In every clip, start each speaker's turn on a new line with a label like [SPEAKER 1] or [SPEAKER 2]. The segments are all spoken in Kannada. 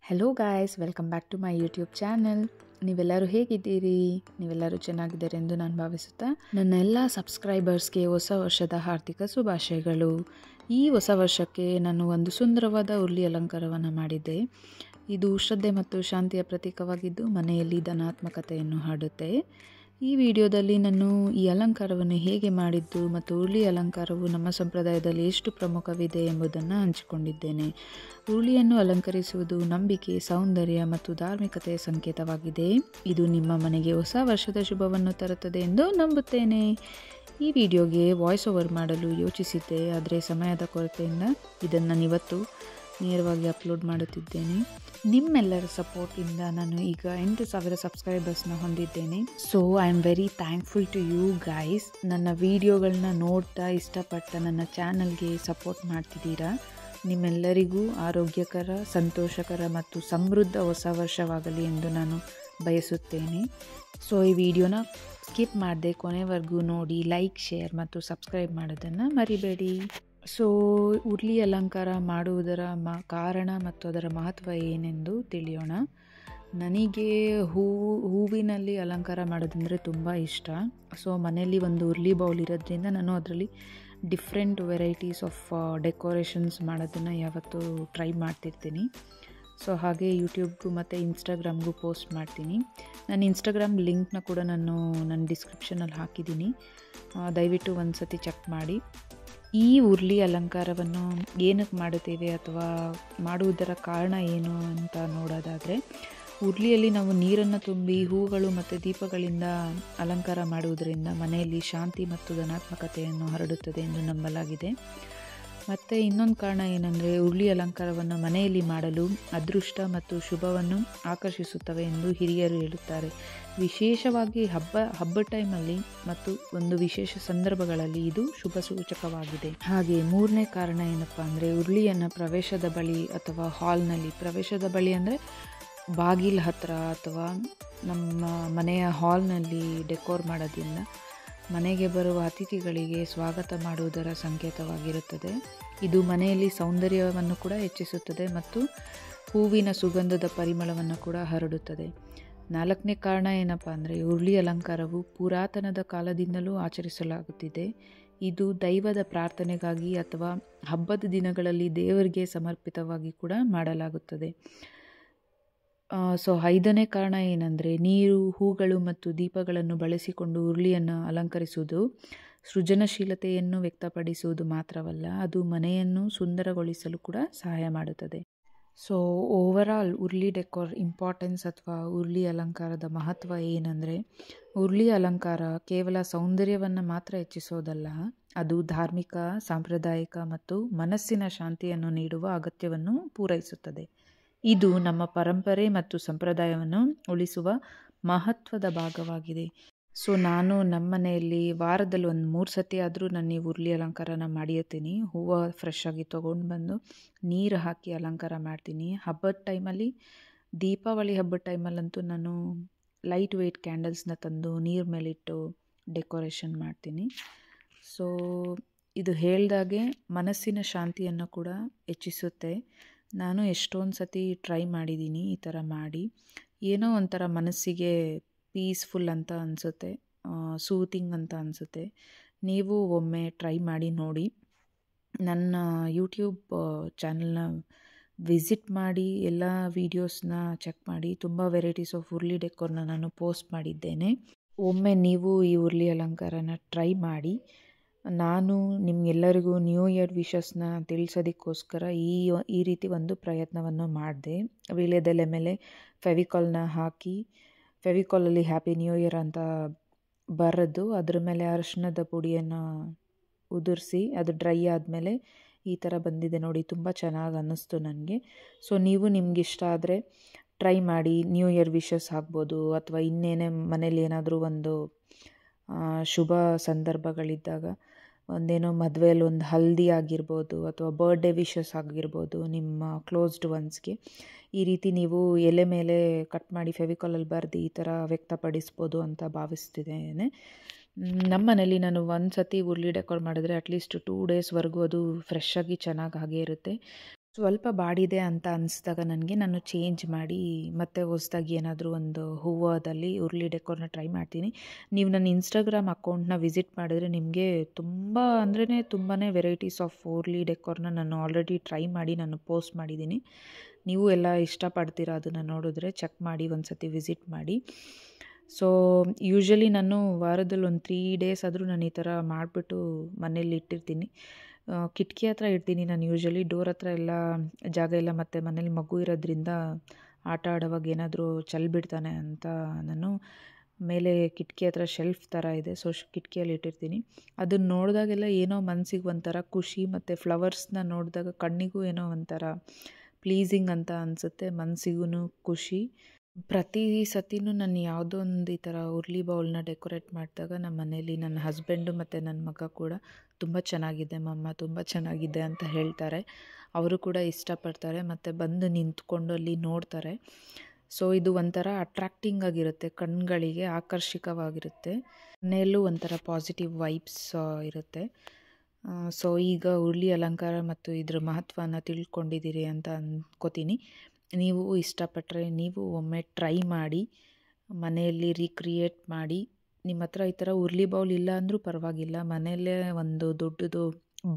[SPEAKER 1] Hello guys, welcome back to my YouTube channel. ನೀವೆಲ್ಲರೂ ಹೇಗಿದ್ದೀರಿ? ನೀವೆಲ್ಲರೂ ಚೆನ್ನಾಗಿದ್ದಾರೆ ಎಂದು ನಾನು ಭಾವಿಸುತ್ತಾ, ನನ್ನ ಎಲ್ಲ ಸಬ್ಸ್ಕ್ರೈಬರ್ಸ್ಗೆ ಹೊಸ ವರ್ಷದ ಹಾರ್ದಿಕ ಶುಭಾಶಯಗಳು. ಈ ಹೊಸ ವರ್ಷಕ್ಕೆ ನಾನು ಒಂದು ಸುಂದರವಾದ ಉರುಳಿ ಅಲಂಕಾರವನ್ನು ಮಾಡಿದ್ದೆ. ಇದು ಶ್ರದ್ಧೆ ಮತ್ತು ಶಾಂತಿಯ ಪ್ರತೀಕವಾಗಿದ್ದು ಮನೆಯಲ್ಲಿ ಧನಾತ್ಮಕತೆಯನ್ನು ಹಾಡುತ್ತೆ. ಈ ವಿಡಿಯೋದಲ್ಲಿ ನಾನು ಈ ಅಲಂಕಾರವನ್ನು ಹೇಗೆ ಮಾಡಿದ್ದು ಮತ್ತು ಉರುಳಿ ಅಲಂಕಾರವು ನಮ್ಮ ಸಂಪ್ರದಾಯದಲ್ಲಿ ಎಷ್ಟು ಪ್ರಮುಖವಿದೆ ಎಂಬುದನ್ನು ಹಂಚಿಕೊಂಡಿದ್ದೇನೆ. ಉರುಳಿಯನ್ನು ಅಲಂಕರಿಸುವುದು ನಂಬಿಕೆ, ಸೌಂದರ್ಯ ಮತ್ತು ಧಾರ್ಮಿಕತೆಯ ಸಂಕೇತವಾಗಿದೆ. ಇದು ನಿಮ್ಮ ಮನೆಗೆ ಹೊಸ ವರ್ಷದ ಶುಭವನ್ನು ತರುತ್ತದೆ ಎಂದು ನಂಬುತ್ತೇನೆ. ಈ ವಿಡಿಯೋಗೆ ವಾಯ್ಸ್ ಓವರ್ ಮಾಡಲು ಯೋಚಿಸಿದ್ದೆ, ಆದರೆ ಸಮಯದ ಕೊರತೆಯಿಂದ ಇದನ್ನು ಇವತ್ತು ನೇರವಾಗಿ ಅಪ್ಲೋಡ್ ಮಾಡುತ್ತಿದ್ದೇನೆ. ನಿಮ್ಮೆಲ್ಲರ ಸಪೋರ್ಟಿಂದ ನಾನು ಈಗ 8,000 ಸಬ್ಸ್ಕ್ರೈಬರ್ಸ್ನ ಹೊಂದಿದ್ದೇನೆ. So I am very thankful to you guys. ನನ್ನ ವಿಡಿಯೋಗಳನ್ನ ನೋಡ್ತಾ ಇಷ್ಟಪಡ್ತಾ ನನ್ನ ಚಾನಲ್ಗೆ ಸಪೋರ್ಟ್ ಮಾಡ್ತಿದ್ದೀರಾ. ನಿಮ್ಮೆಲ್ಲರಿಗೂ ಆರೋಗ್ಯಕರ, ಸಂತೋಷಕರ ಮತ್ತು ಸಮೃದ್ಧ ಹೊಸ ವರ್ಷವಾಗಲಿ ಎಂದು ನಾನು ಬಯಸುತ್ತೇನೆ. ಸೊ ಈ ವಿಡಿಯೋನ ಸ್ಕಿಪ್ ಮಾಡದೆ ಕೊನೆವರೆಗೂ ನೋಡಿ, ಲೈಕ್, ಶೇರ್ ಮತ್ತು ಸಬ್ಸ್ಕ್ರೈಬ್ ಮಾಡೋದನ್ನು ಮರಿಬೇಡಿ. ಸೊ ಉರುಳಿ ಅಲಂಕಾರ ಮಾಡುವುದರ ಕಾರಣ ಮತ್ತು ಅದರ ಮಹತ್ವ ಏನೆಂದು ತಿಳಿಯೋಣ. ನನಗೆ ಹೂವಿನಲ್ಲಿ ಅಲಂಕಾರ ಮಾಡೋದಂದರೆ ತುಂಬ ಇಷ್ಟ. ಸೊ ಮನೆಯಲ್ಲಿ ಒಂದು ಉರುಳಿ ಬೌಲ್ ಇರೋದ್ರಿಂದ ನಾನು ಅದರಲ್ಲಿ ಡಿಫ್ರೆಂಟ್ ವೆರೈಟೀಸ್ ಆಫ್ ಡೆಕೋರೇಷನ್ಸ್ ಮಾಡೋದನ್ನು ಯಾವತ್ತೂ ಟ್ರೈ ಮಾಡ್ತಿರ್ತೀನಿ. ಸೊ ಹಾಗೆ ಯೂಟ್ಯೂಬ್ಗೂ ಮತ್ತು ಇನ್ಸ್ಟಾಗ್ರಾಮ್ಗೂ ಪೋಸ್ಟ್ ಮಾಡ್ತೀನಿ. ನಾನು ಇನ್ಸ್ಟಾಗ್ರಾಮ್ ಲಿಂಕ್ನ ಕೂಡ ನಾನು ನನ್ನ ಡಿಸ್ಕ್ರಿಪ್ಷನಲ್ಲಿ ಹಾಕಿದ್ದೀನಿ, ದಯವಿಟ್ಟು ಒಂದು ಸತಿ ಚೆಕ್ ಮಾಡಿ. ಈ ಉರುಳಿ ಅಲಂಕಾರವನ್ನು ಏನಕ್ಕೆ ಮಾಡುತ್ತೇವೆ ಅಥವಾ ಮಾಡುವುದರ ಕಾರಣ ಏನು ಅಂತ ನೋಡೋದಾದರೆ, ಉರುಳಿಯಲ್ಲಿ ನಾವು ನೀರನ್ನು ತುಂಬಿ ಹೂಗಳು ಮತ್ತು ದೀಪಗಳಿಂದ ಅಲಂಕಾರ ಮಾಡುವುದರಿಂದ ಮನೆಯಲ್ಲಿ ಶಾಂತಿ ಮತ್ತು ಧನಾತ್ಮಕತೆಯನ್ನು ಹರಡುತ್ತದೆ ಎಂದು ನಂಬಲಾಗಿದೆ. ಮತ್ತು ಇನ್ನೊಂದು ಕಾರಣ ಏನಂದರೆ, ಉರುಳಿ ಅಲಂಕಾರವನ್ನು ಮನೆಯಲ್ಲಿ ಮಾಡಲು ಅದೃಷ್ಟ ಮತ್ತು ಶುಭವನ್ನು ಆಕರ್ಷಿಸುತ್ತವೆ ಎಂದು ಹಿರಿಯರು ಹೇಳುತ್ತಾರೆ. ವಿಶೇಷವಾಗಿ ಹಬ್ಬ ಟೈಮಲ್ಲಿ ಮತ್ತು ಒಂದು ವಿಶೇಷ ಸಂದರ್ಭಗಳಲ್ಲಿ ಇದು ಶುಭ ಸೂಚಕವಾಗಿದೆ. ಹಾಗೆ ಮೂರನೇ ಕಾರಣ ಏನಪ್ಪ ಅಂದರೆ, ಉರುಳಿಯನ್ನು ಪ್ರವೇಶದ ಬಳಿ ಅಥವಾ ಹಾಲ್ನಲ್ಲಿ, ಪ್ರವೇಶದ ಬಳಿ ಅಂದರೆ ಬಾಗಿಲ ಹತ್ತಿರ ಅಥವಾ ನಮ್ಮ ಮನೆಯ ಹಾಲ್ನಲ್ಲಿ ಡೆಕೋರ್ ಮಾಡೋದ್ರಿಂದ ಮನೆಗೆ ಬರುವ ಅತಿಥಿಗಳಿಗೆ ಸ್ವಾಗತ ಮಾಡುವುದರ ಸಂಕೇತವಾಗಿರುತ್ತದೆ. ಇದು ಮನೆಯಲ್ಲಿ ಸೌಂದರ್ಯವನ್ನು ಕೂಡ ಹೆಚ್ಚಿಸುತ್ತದೆ ಮತ್ತು ಹೂವಿನ ಸುಗಂಧದ ಪರಿಮಳವನ್ನು ಕೂಡ ಹರಡುತ್ತದೆ. ನಾಲ್ಕನೇ ಕಾರಣ ಏನಪ್ಪ ಅಂದರೆ, ಉರುಳಿ ಅಲಂಕಾರವು ಪುರಾತನದ ಕಾಲದಿಂದಲೂ ಆಚರಿಸಲಾಗುತ್ತಿದೆ. ಇದು ದೈವದ ಪ್ರಾರ್ಥನೆಗಾಗಿ ಅಥವಾ ಹಬ್ಬದ ದಿನಗಳಲ್ಲಿ ದೇವರಿಗೆ ಸಮರ್ಪಿತವಾಗಿ ಕೂಡ ಮಾಡಲಾಗುತ್ತದೆ. ಸೊ 5ನೇ ಕಾರಣ ಏನಂದರೆ, ನೀರು, ಹೂಗಳು ಮತ್ತು ದೀಪಗಳನ್ನು ಬಳಸಿಕೊಂಡು ಉರುಳಿಯನ್ನು ಅಲಂಕರಿಸುವುದು ಸೃಜನಶೀಲತೆಯನ್ನು ವ್ಯಕ್ತಪಡಿಸುವುದು ಮಾತ್ರವಲ್ಲ, ಅದು ಮನೆಯನ್ನು ಸುಂದರಗೊಳಿಸಲು ಕೂಡ ಸಹಾಯ ಮಾಡುತ್ತದೆ. ಸೊ ಓವರಾಲ್ ಉರುಳಿ ಡೆಕೋರ್ ಇಂಪಾರ್ಟೆನ್ಸ್ ಅಥವಾ ಉರುಳಿ ಅಲಂಕಾರದ ಮಹತ್ವ ಏನಂದರೆ, ಉರುಳಿ ಅಲಂಕಾರ ಕೇವಲ ಸೌಂದರ್ಯವನ್ನು ಮಾತ್ರ ಹೆಚ್ಚಿಸೋದಲ್ಲ, ಅದು ಧಾರ್ಮಿಕ, ಸಾಂಪ್ರದಾಯಿಕ ಮತ್ತು ಮನಸ್ಸಿನ ಶಾಂತಿಯನ್ನು ನೀಡುವ ಅಗತ್ಯವನ್ನು ಪೂರೈಸುತ್ತದೆ. ಇದು ನಮ್ಮ ಪರಂಪರೆ ಮತ್ತು ಸಂಪ್ರದಾಯವನ್ನು ಉಳಿಸುವ ಮಹತ್ವದ ಭಾಗವಾಗಿದೆ. ಸೊ ನಾನು ನಮ್ಮ ಮನೆಯಲ್ಲಿ ವಾರದಲ್ಲಿ ಒಂದು 3 ಸತಿ ಆದರೂ ನಾನು ಈ ಉರುಳಿ ಅಲಂಕಾರನ ಮಾಡಿರ್ತೀನಿ. ಹೂವು ಫ್ರೆಶ್ ಆಗಿ ತೊಗೊಂಡು ಬಂದು ನೀರು ಹಾಕಿ ಅಲಂಕಾರ ಮಾಡ್ತೀನಿ. ಹಬ್ಬದ ಟೈಮಲ್ಲಿ, ದೀಪಾವಳಿ ಹಬ್ಬದ ಟೈಮಲ್ಲಂತೂ ನಾನು ಲೈಟ್ ವೆಯ್ಟ್ ಕ್ಯಾಂಡಲ್ಸ್ನ ತಂದು ನೀರು ಮೇಲಿಟ್ಟು ಡೆಕೋರೇಷನ್ ಮಾಡ್ತೀನಿ. ಸೊ ಇದು ಹೇಳ್ದಾಗೆ ಮನಸ್ಸಿನ ಶಾಂತಿಯನ್ನು ಕೂಡ ಹೆಚ್ಚಿಸುತ್ತೆ. ನಾನು ಎಷ್ಟೊಂದು ಸತಿ ಟ್ರೈ ಮಾಡಿದ್ದೀನಿ ಈ ಥರ ಮಾಡಿ. ಏನೋ ಒಂಥರ ಮನಸ್ಸಿಗೆ ಪೀಸ್ಫುಲ್ ಅಂತ ಅನಿಸುತ್ತೆ, ಸೂತಿಂಗ್ ಅಂತ ಅನಿಸುತ್ತೆ. ನೀವು ಒಮ್ಮೆ ಟ್ರೈ ಮಾಡಿ ನೋಡಿ. ನನ್ನ ಯೂಟ್ಯೂಬ್ ಚಾನಲ್ನ ವಿಸಿಟ್ ಮಾಡಿ ಎಲ್ಲ ವೀಡಿಯೋಸ್ನ ಚೆಕ್ ಮಾಡಿ. ತುಂಬ ವೆರೈಟೀಸ್ ಆಫ್ ಉರುಳಿ ಡೆಕೋರ್ನ ನಾನು ಪೋಸ್ಟ್ ಮಾಡಿದ್ದೇನೆ. ಒಮ್ಮೆ ನೀವು ಈ ಉರುಳಿ ಅಲಂಕಾರನ ಟ್ರೈ ಮಾಡಿ. ನಾನು ನಿಮಗೆಲ್ಲರಿಗೂ ನ್ಯೂ ಇಯರ್ ವಿಶಸ್ನ ತಿಳಿಸೋದಕ್ಕೋಸ್ಕರ ಈ ರೀತಿ ಒಂದು ಪ್ರಯತ್ನವನ್ನು ಮಾಡಿದೆ. ವೀಳ್ಯದೆಲೆ ಮೇಲೆ ಫೆವಿಕಾಲ್ನ ಹಾಕಿ, ಫೆವಿಕಾಲಲ್ಲಿ ಹ್ಯಾಪಿ ನ್ಯೂ ಇಯರ್ ಅಂತ ಬರೆದು ಅದ್ರ ಮೇಲೆ ಅರಿಶಿಣದ ಪುಡಿಯನ್ನು ಉದುರಿಸಿ ಅದು ಡ್ರೈ ಆದಮೇಲೆ ಈ ಥರ ಬಂದಿದೆ ನೋಡಿ. ತುಂಬ ಚೆನ್ನಾಗಿ ಅನ್ನಿಸ್ತು ನನಗೆ. ಸೊ ನೀವು ನಿಮಗಿಷ್ಟ ಆದರೆ ಟ್ರೈ ಮಾಡಿ. ನ್ಯೂ ಇಯರ್ ವಿಶಸ್ ಆಗ್ಬೋದು ಅಥವಾ ಇನ್ನೇನೇ ಮನೇಲಿ ಏನಾದರೂ ಒಂದು ಶುಭ ಸಂದರ್ಭಗಳಿದ್ದಾಗ, ಒಂದೇನೋ ಮದುವೆಯಲ್ಲಿ ಒಂದು ಹಲ್ದಿ ಆಗಿರ್ಬೋದು ಅಥವಾ ಬರ್ಡೇ ವಿಶಸ್ ಆಗಿರ್ಬೋದು ನಿಮ್ಮ ಕ್ಲೋಸ್ಡ್ ಒನ್ಸ್ಗೆ, ಈ ರೀತಿ ನೀವು ಎಲೆ ಮೇಲೆ ಕಟ್ ಮಾಡಿ ಫೆವಿಕಾಲಲ್ಲಿ ಬರೆದು ಈ ಥರ ವ್ಯಕ್ತಪಡಿಸ್ಬೋದು ಅಂತ ಭಾವಿಸ್ತಿದ್ದೇನೆ. ನಮ್ಮ ಮನೇಲಿ ನಾನು ಒಂದು ಸತಿ ಉರುಳಿ ಡೆಕೋರ್ ಮಾಡಿದ್ರೆ ಅಟ್ಲೀಸ್ಟ್ 2 ಡೇಸ್ವರೆಗೂ ಅದು ಫ್ರೆಶ್ ಆಗಿ ಚೆನ್ನಾಗಿ ಹಾಗೇ ಇರುತ್ತೆ. ಸ್ವಲ್ಪ ಬಾಡಿದೆ ಅಂತ ಅನಿಸಿದಾಗ ನನಗೆ ನಾನು ಚೇಂಜ್ ಮಾಡಿ ಮತ್ತೆ ಹೊಸ್ದಾಗಿ ಏನಾದರೂ ಒಂದು ಹೂವದಲ್ಲಿ ಉರುಳಿ ಡೆಕೋರ್ನ ಟ್ರೈ ಮಾಡ್ತೀನಿ. ನೀವು ನನ್ನ ಇನ್ಸ್ಟಾಗ್ರಾಮ್ ಅಕೌಂಟ್ನ ವಿಸಿಟ್ ಮಾಡಿದ್ರೆ ನಿಮಗೆ ತುಂಬ ಅಂದ್ರೇ ತುಂಬಾ ವೆರೈಟೀಸ್ ಆಫ್ ಉರುಳಿ ಡೆಕೋರ್ನ ನಾನು ಆಲ್ರೆಡಿ ಟ್ರೈ ಮಾಡಿ ನಾನು ಪೋಸ್ಟ್ ಮಾಡಿದ್ದೀನಿ. ನೀವು ಎಲ್ಲ ಇಷ್ಟಪಡ್ತೀರಾ ಅದನ್ನು ನೋಡಿದ್ರೆ ಚೆಕ್ ಮಾಡಿ ಒಂದು ಸತಿ ವಿಸಿಟ್ ಮಾಡಿ. ಸೊ ಯೂಶ್ವಲಿ ನಾನು ವಾರದಲ್ಲಿ ಒಂದು 3 ಡೇಸ್ ಆದರೂ ನಾನು ಈ ಥರ ಮಾಡಿಬಿಟ್ಟು ಮನೇಲಿ ಇಟ್ಟಿರ್ತೀನಿ. ಕಿಟಕಿ ಹತ್ರ ಇಡ್ತೀನಿ ನಾನು ಯೂಶ್ವಲಿ. ಡೋರ್ ಹತ್ರ ಎಲ್ಲ ಜಾಗ ಇಲ್ಲ ಮತ್ತು ಮನೇಲಿ ಮಗು ಇರೋದ್ರಿಂದ ಆಟ ಆಡೋವಾಗ ಏನಾದರೂ ಚೆಲ್ಬಿಡ್ತಾನೆ ಅಂತ ನಾನು ಮೇಲೆ ಕಿಟಕಿ ಹತ್ರ ಶೆಲ್ಫ್ ಥರ ಇದೆ, ಸೊ ಕಿಟಕಿಯಲ್ಲಿ ಇಟ್ಟಿರ್ತೀನಿ. ಅದನ್ನು ನೋಡಿದಾಗೆಲ್ಲ ಏನೋ ಮನಸ್ಸಿಗೆ ಒಂಥರ ಖುಷಿ ಮತ್ತು ಫ್ಲವರ್ಸ್ನ ನೋಡಿದಾಗ ಕಣ್ಣಿಗೂ ಏನೋ ಒಂಥರ ಪ್ಲೀಸಿಂಗ್ ಅಂತ ಅನಿಸುತ್ತೆ, ಮನಸ್ಸಿಗೂ ಖುಷಿ. ಪ್ರತಿ ಸತಿನೂ ನಾನು ಯಾವುದೋ ಒಂದು ಈ ಥರ ಉರುಳಿ ಬೌಲ್ನ ಡೆಕೋರೇಟ್ ಮಾಡಿದಾಗ ನಮ್ಮ ಮನೇಲಿ ನನ್ನ ಹಸ್ಬೆಂಡು ಮತ್ತು ನನ್ನ ಮಗ ಕೂಡ ತುಂಬ ಚೆನ್ನಾಗಿದೆ ಮಮ್ಮ, ತುಂಬ ಚೆನ್ನಾಗಿದೆ ಅಂತ ಹೇಳ್ತಾರೆ. ಅವರು ಕೂಡ ಇಷ್ಟಪಡ್ತಾರೆ ಮತ್ತು ಬಂದು ನಿಂತ್ಕೊಂಡು ಅಲ್ಲಿ ನೋಡ್ತಾರೆ. ಸೊ ಇದು ಒಂಥರ ಅಟ್ರಾಕ್ಟಿಂಗ್ ಆಗಿರುತ್ತೆ, ಕಣ್ಗಳಿಗೆ ಆಕರ್ಷಕವಾಗಿರುತ್ತೆ, ಮನೆಯಲ್ಲೂ ಒಂಥರ ಪಾಸಿಟಿವ್ ವೈಬ್ಸ್ ಇರುತ್ತೆ. ಸೊ ಈಗ ಉರುಳಿ ಅಲಂಕಾರ ಮತ್ತು ಇದ್ರ ಮಹತ್ವನ ತಿಳ್ಕೊಂಡಿದ್ದೀರಿ ಅಂತ ಅಂದ್ಕೋತೀನಿ. ನೀವು ಇಷ್ಟಪಟ್ಟರೆ ನೀವು ಒಮ್ಮೆ ಟ್ರೈ ಮಾಡಿ, ಮನೆಯಲ್ಲಿ ರೀಕ್ರಿಯೇಟ್ ಮಾಡಿ. ನಿಮ್ಮ ಹತ್ರ ಈ ಥರ ಉರುಳಿ ಬೌಲ್ ಇಲ್ಲ ಅಂದರೂ ಪರವಾಗಿಲ್ಲ, ಮನೆಯಲ್ಲೇ ಒಂದು ದೊಡ್ಡದು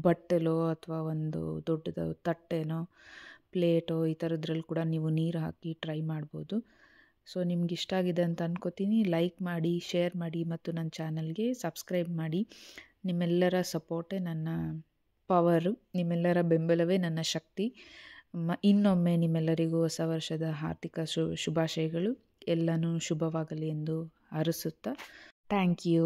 [SPEAKER 1] ಬಟ್ಟಲೋ ಅಥವಾ ಒಂದು ದೊಡ್ಡದು ತಟ್ಟೆನೋ ಪ್ಲೇಟೋ ಈ ಥರದ್ರಲ್ಲಿ ಕೂಡ ನೀವು ನೀರು ಹಾಕಿ ಟ್ರೈ ಮಾಡ್ಬೋದು. ಸೊ ನಿಮ್ಗೆ ಇಷ್ಟ ಆಗಿದೆ ಅಂತ ಅಂದ್ಕೋತೀನಿ. ಲೈಕ್ ಮಾಡಿ, ಶೇರ್ ಮಾಡಿ ಮತ್ತು ನನ್ನ ಚಾನಲ್ಗೆ ಸಬ್ಸ್ಕ್ರೈಬ್ ಮಾಡಿ. ನಿಮ್ಮೆಲ್ಲರ ಸಪೋರ್ಟೇ ನನ್ನ ಪವರು, ನಿಮ್ಮೆಲ್ಲರ ಬೆಂಬಲವೇ ನನ್ನ ಶಕ್ತಿ. ಇನ್ನೊಮ್ಮೆ ನಿಮ್ಮೆಲ್ಲರಿಗೂ ಹೊಸ ವರ್ಷದ ಹಾರ್ದಿಕ ಶುಭಾಶಯಗಳು. ಎಲ್ಲನೂ ಶುಭವಾಗಲಿ ಎಂದು ಹಾರೈಸುತ್ತಾ ಥ್ಯಾಂಕ್ ಯು.